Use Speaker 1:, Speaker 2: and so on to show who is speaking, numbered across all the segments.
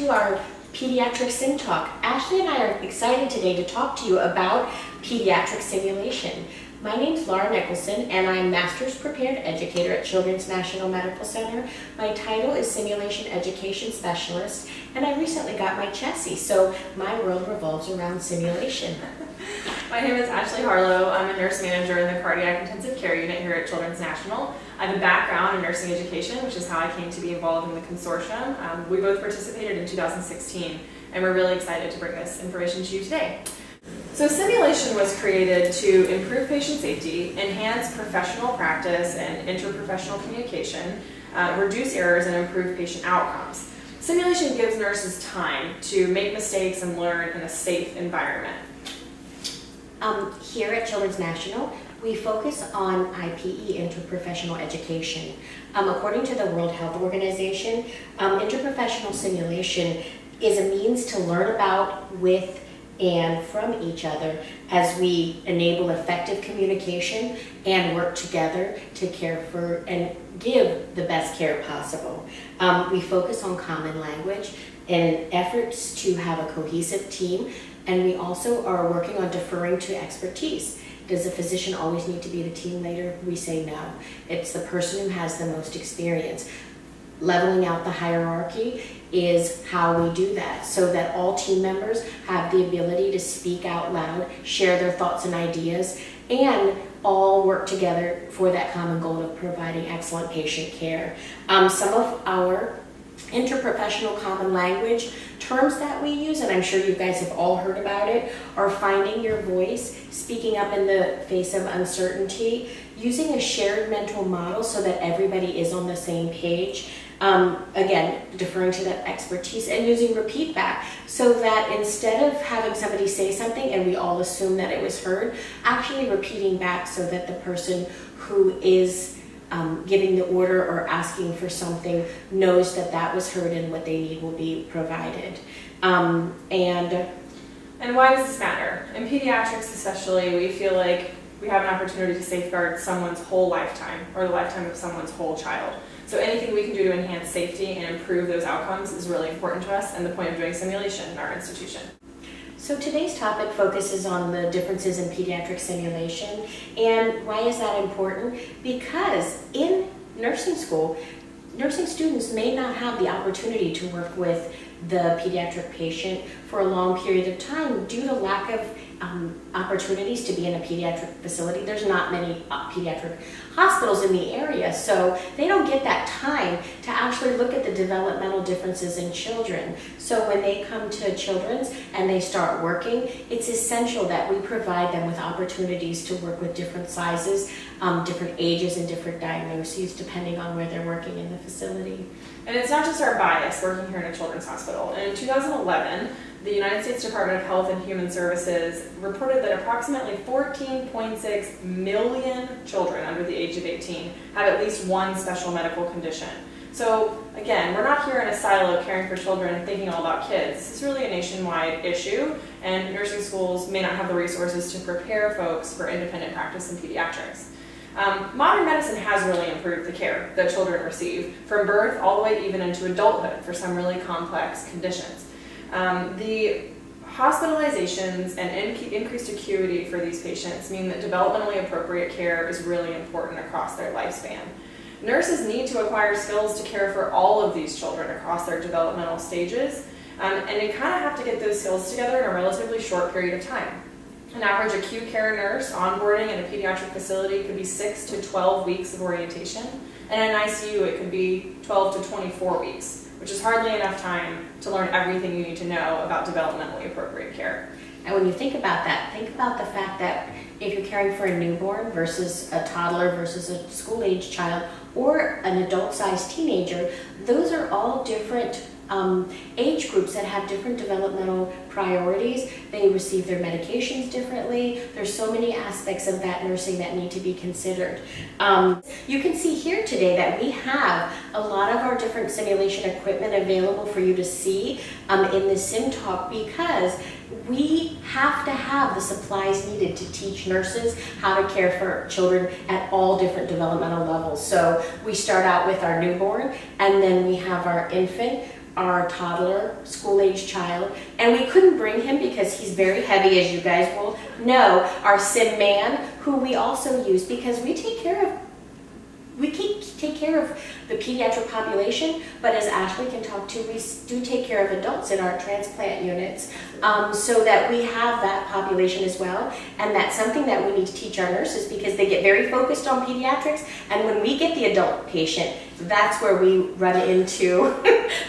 Speaker 1: to our Pediatric Sim Talk. Ashley and I are excited today to talk to you about pediatric simulation. My name's Nicholson, and I'm Master's Prepared Educator at Children's National Medical Center. My title is Simulation Education Specialist, and I recently got my chassis, so my world revolves around simulation.
Speaker 2: My name is Ashleigh Harlow. I'm a nurse manager in the Cardiac Intensive Care Unit here at Children's National. I have a background in nursing education, which is how I came to be involved in the consortium. We both participated in 2016, and we're really excited to bring this information to you today. So simulation was created to improve patient safety, enhance professional practice and interprofessional communication, reduce errors, and improve patient outcomes. Simulation gives nurses time to make mistakes and learn in a safe environment.
Speaker 1: Here at Children's National, we focus on IPE, interprofessional education. According to the World Health Organization, interprofessional simulation is a means to learn about, with, and from each other as we enable effective communication and work together to care for and give the best care possible. We focus on common language and efforts to have a cohesive team, and we also are working on deferring to expertise. Does a physician always need to be the team leader? We say no. It's the person who has the most experience. Leveling out the hierarchy is how we do that, so that all team members have the ability to speak out loud, share their thoughts and ideas, and all work together for that common goal of providing excellent patient care. Some of our interprofessional common language terms that we use, and I'm sure you guys have all heard about it, are finding your voice, speaking up in the face of uncertainty, using a shared mental model so that everybody is on the same page. Again, deferring to that expertise, and using repeat back so that instead of having somebody say something and we all assume that it was heard, actually repeating back so that the person who is giving the order or asking for something knows that that was heard and what they need will be provided. And
Speaker 2: why does this matter? In pediatrics especially, we feel like we have an opportunity to safeguard someone's whole lifetime, or the lifetime of someone's whole child. So anything we can do to enhance safety and improve those outcomes is really important to us, and the point of doing simulation in our institution.
Speaker 1: So today's topic focuses on the differences in pediatric simulation. And why is that important? Because in nursing school, nursing students may not have the opportunity to work with the pediatric patient for a long period of time due to lack of opportunities to be in a pediatric facility. There's not many pediatric hospitals in the area, so they don't get that time to actually look at the developmental differences in children. So when they come to Children's and they start working, it's essential that we provide them with opportunities to work with different sizes, different ages, and different diagnoses depending on where they're working in the facility.
Speaker 2: And it's not just our bias working here in a children's hospital. And in 2011, the United States Department of Health and Human Services reported that approximately 14.6 million children under the age of 18 have at least one special medical condition. So again, we're not here in a silo caring for children and thinking all about kids. This is really a nationwide issue, and nursing schools may not have the resources to prepare folks for independent practice in pediatrics. Modern medicine has really improved the care that children receive, from birth all the way even into adulthood for some really complex conditions. The hospitalizations and increased acuity for these patients mean that developmentally appropriate care is really important across their lifespan. Nurses need to acquire skills to care for all of these children across their developmental stages, and they kind of have to get those skills together in a relatively short period of time. An average acute care nurse onboarding in a pediatric facility could be 6 to 12 weeks of orientation, and in an ICU it could be 12 to 24 weeks, which is hardly enough time to learn everything you need to know about developmentally appropriate care.
Speaker 1: And when you think about that, think about the fact that if you're caring for a newborn versus a toddler versus a school-age child or an adult-sized teenager, those are all different age groups that have different developmental priorities. They receive their medications differently. There's so many aspects of that nursing that need to be considered. You can see here today that we have a lot of our different simulation equipment available for you to see in the Sim Talk, because we have to have the supplies needed to teach nurses how to care for children at all different developmental levels. So we start out with our newborn, and then we have our infant, our toddler, school-age child, and we couldn't bring him because he's very heavy, as you guys will know, our sim man, who we also use because we take care of the pediatric population, but as Ashleigh can talk to, we do take care of adults in our transplant units, so that we have that population as well. And that's something that we need to teach our nurses because they get very focused on pediatrics, and when we get the adult patient, that's where we run into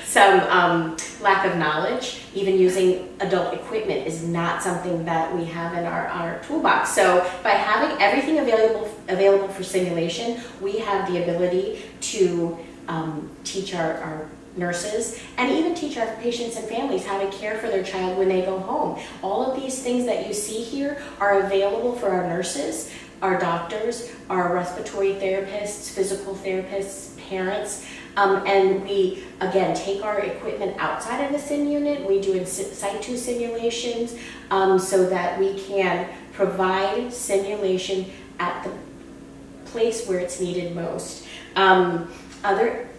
Speaker 1: some lack of knowledge. Even using adult equipment is not something that we have in our toolbox. So by having everything available for simulation, we have the ability to teach our nurses and even teach our patients and families how to care for their child when they go home. All of these things that you see here are available for our nurses, our doctors, our respiratory therapists, physical therapists, parents, and we, again, take our equipment outside of the sim unit. We do in situ simulations so that we can provide simulation at the place where it's needed most. Other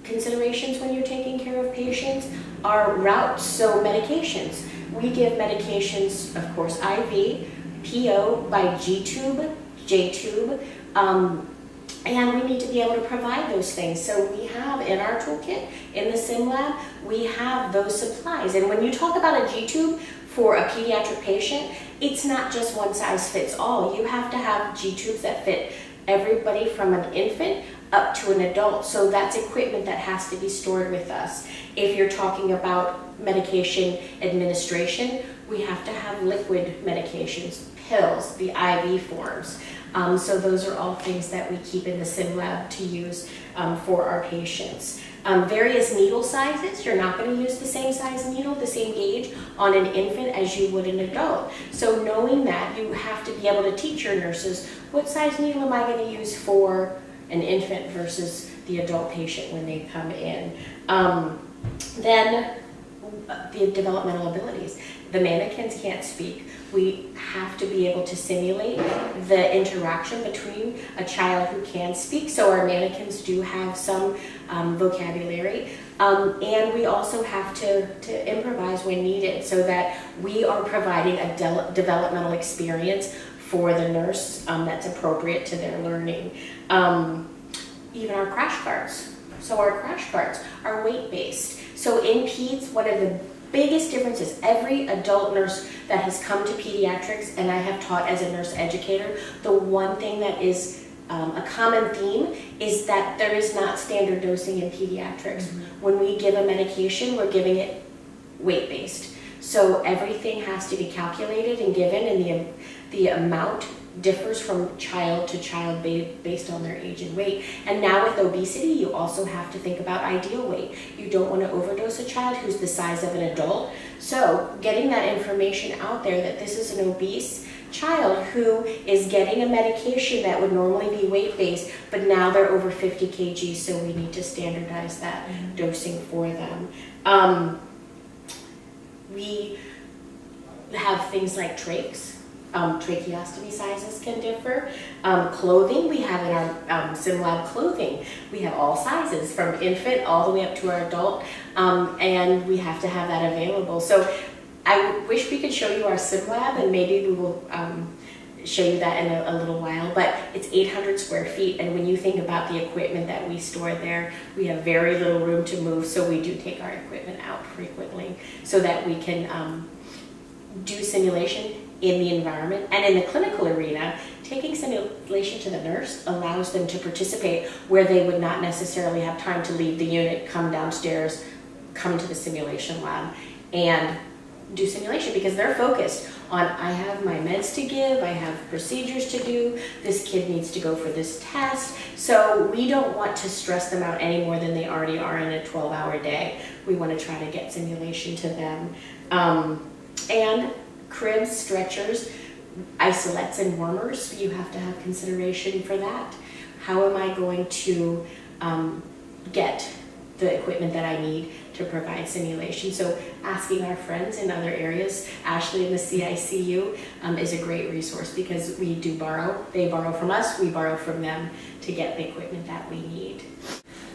Speaker 1: considerations when you're taking care of patients are routes, so medications. We give medications, of course, IV, PO by G-tube, J-tube, and we need to be able to provide those things. So we have in our toolkit, in the sim lab, we have those supplies. And when you talk about a G-tube for a pediatric patient, it's not just one size fits all. You have to have G-tubes that fit everybody from an infant up to an adult. So that's equipment that has to be stored with us. If you're talking about medication administration, we have to have liquid medications, pills, the IV forms. So those are all things that we keep in the sim lab to use for our patients. Various needle sizes, you're not going to use the same size needle, the same gauge on an infant as you would an adult. So knowing that, you have to be able to teach your nurses, what size needle am I going to use for an infant versus the adult patient when they come in. Then the developmental abilities. The mannequins can't speak. We have to be able to simulate the interaction between a child who can speak. So our mannequins do have some vocabulary. And we also have to improvise when needed so that we are providing a developmental experience for the nurse that's appropriate to their learning. Even our crash carts. So our crash carts are weight-based. So in peds, one of the biggest differences, every adult nurse that has come to pediatrics, and I have taught as a nurse educator, the one thing that is a common theme is that there is not standard dosing in pediatrics. Mm-hmm. When we give a medication, we're giving it weight-based. So everything has to be calculated and given, and the amount differs from child to child based on their age and weight. And now with obesity, you also have to think about ideal weight. You don't want to overdose a child who's the size of an adult. So getting that information out there that this is an obese child who is getting a medication that would normally be weight-based, but now they're over 50 kg, so we need to standardize that dosing for them. We have things like trachs. Tracheostomy sizes can differ. Clothing, we have in our sim lab clothing. We have all sizes from infant all the way up to our adult, and we have to have that available. So I wish we could show you our sim lab, and maybe we will show you that in a little while, but it's 800 square feet, and when you think about the equipment that we store there, we have very little room to move, so we do take our equipment out frequently so that we can do simulation in the environment. And in the clinical arena, taking simulation to the nurse allows them to participate where they would not necessarily have time to leave the unit, come downstairs, come to the simulation lab, and do simulation because they're focused on, I have my meds to give, I have procedures to do, this kid needs to go for this test. So we don't want to stress them out any more than they already are in a 12-hour day. We want to try to get simulation to them. And cribs, stretchers, isolates, and warmers, you have to have consideration for that. How am I going to get the equipment that I need to provide simulation? So asking our friends in other areas, Ashleigh in the CICU is a great resource because we do borrow. They borrow from us, we borrow from them to get the equipment that we need.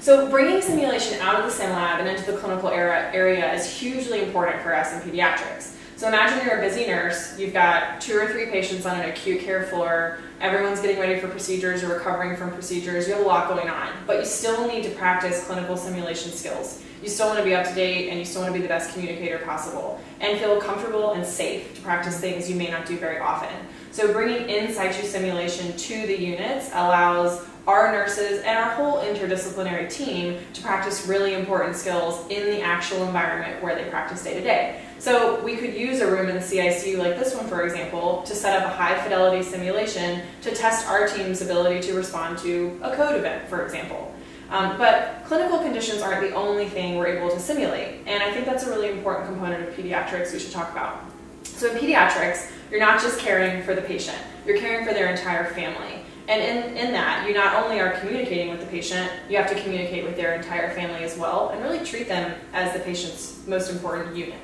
Speaker 2: So bringing simulation out of the sim lab and into the clinical area is hugely important for us in pediatrics. So imagine you're a busy nurse, you've got 2 or 3 patients on an acute care floor, everyone's getting ready for procedures or recovering from procedures, you have a lot going on, but you still need to practice clinical simulation skills. You still want to be up to date and you still want to be the best communicator possible and feel comfortable and safe to practice things you may not do very often. So bringing in situ simulation to the units allows our nurses and our whole interdisciplinary team to practice really important skills in the actual environment where they practice day to day. So we could use a room in the CICU like this one, for example, to set up a high fidelity simulation to test our team's ability to respond to a code event, for example. But clinical conditions aren't the only thing we're able to simulate, and I think that's a really important component of pediatrics we should talk about. So in pediatrics, you're not just caring for the patient, you're caring for their entire family. And in that, you not only are communicating with the patient, you have to communicate with their entire family as well, and really treat them as the patient's most important unit.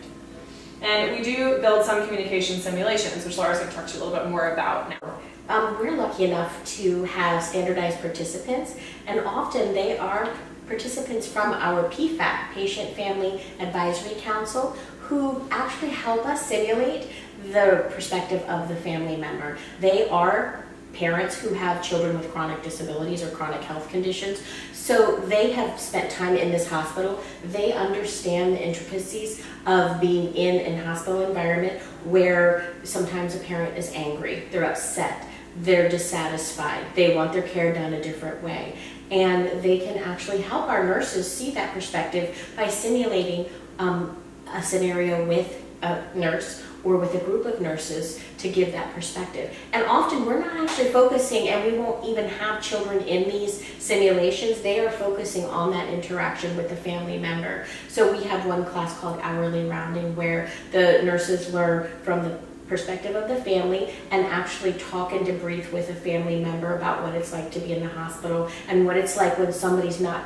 Speaker 2: And we do build some communication simulations, which Laura's going to talk to you a little bit more about now.
Speaker 1: We're lucky enough to have standardized participants, and often they are participants from our PFAC, Patient Family Advisory Council, who actually help us simulate the perspective of the family member. They are parents who have children with chronic disabilities or chronic health conditions, so they have spent time in this hospital. They understand the intricacies of being in an hospital environment where sometimes a parent is angry, they're upset, they're dissatisfied, they want their care done a different way. And they can actually help our nurses see that perspective by simulating a scenario with a nurse or with a group of nurses to give that perspective. And often we're not actually focusing, and we won't even have children in these simulations. They are focusing on that interaction with the family member. So we have one class called Hourly Rounding where the nurses learn from the perspective of the family and actually talk and debrief with a family member about what it's like to be in the hospital and what it's like when somebody's not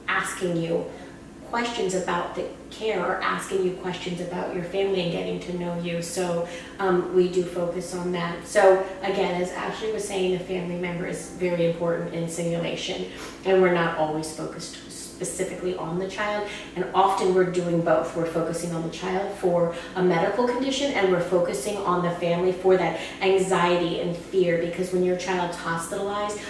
Speaker 1: asking you questions about the care or asking you questions about your family and getting to know you. So we do focus on that. So again, as Ashleigh was saying, the family member is very important in simulation, and we're not always focused specifically on the child, and often we're doing both. We're focusing on the child for a medical condition, and we're focusing on the family for that anxiety and fear, because when your child's hospitalized,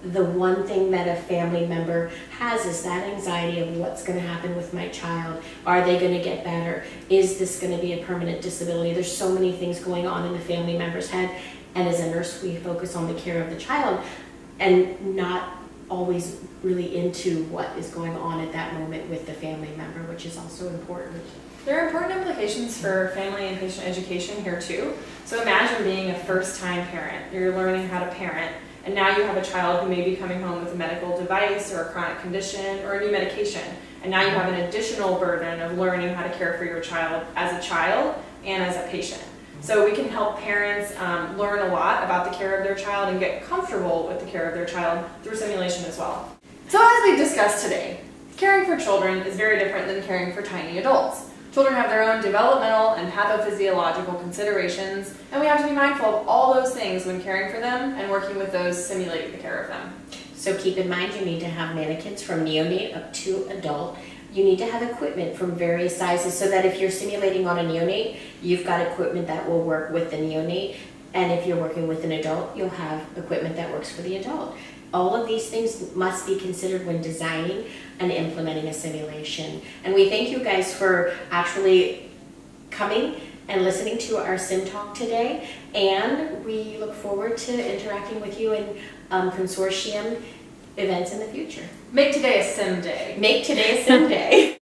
Speaker 1: the one thing that a family member has is that anxiety of what's going to happen with my child. Are they going to get better? Is this going to be a permanent disability? There's so many things going on in the family member's head, and as a nurse we focus on the care of the child and not always really into what is going on at that moment with the family member, which is also important.
Speaker 2: There are important implications for family and patient education here too. So imagine being a first-time parent. You're learning how to parent, and now you have a child who may be coming home with a medical device or a chronic condition or a new medication. And now you have an additional burden of learning how to care for your child as a child and as a patient. So we can help parents learn a lot about the care of their child and get comfortable with the care of their child through simulation as well. So as we've discussed today, caring for children is very different than caring for tiny adults. Children have their own developmental and pathophysiological considerations, and we have to be mindful of all those things when caring for them and working with those simulating the care of them.
Speaker 1: So keep in mind, you need to have mannequins from neonate up to adult. You need to have equipment from various sizes so that if you're simulating on a neonate, you've got equipment that will work with the neonate. And if you're working with an adult, you'll have equipment that works for the adult. All of these things must be considered when designing and implementing a simulation. And we thank you guys for actually coming and listening to our Sim Talk today. And we look forward to interacting with you in consortium events in the future.
Speaker 2: Make today a Sim Day.
Speaker 1: Make today a Sim Day.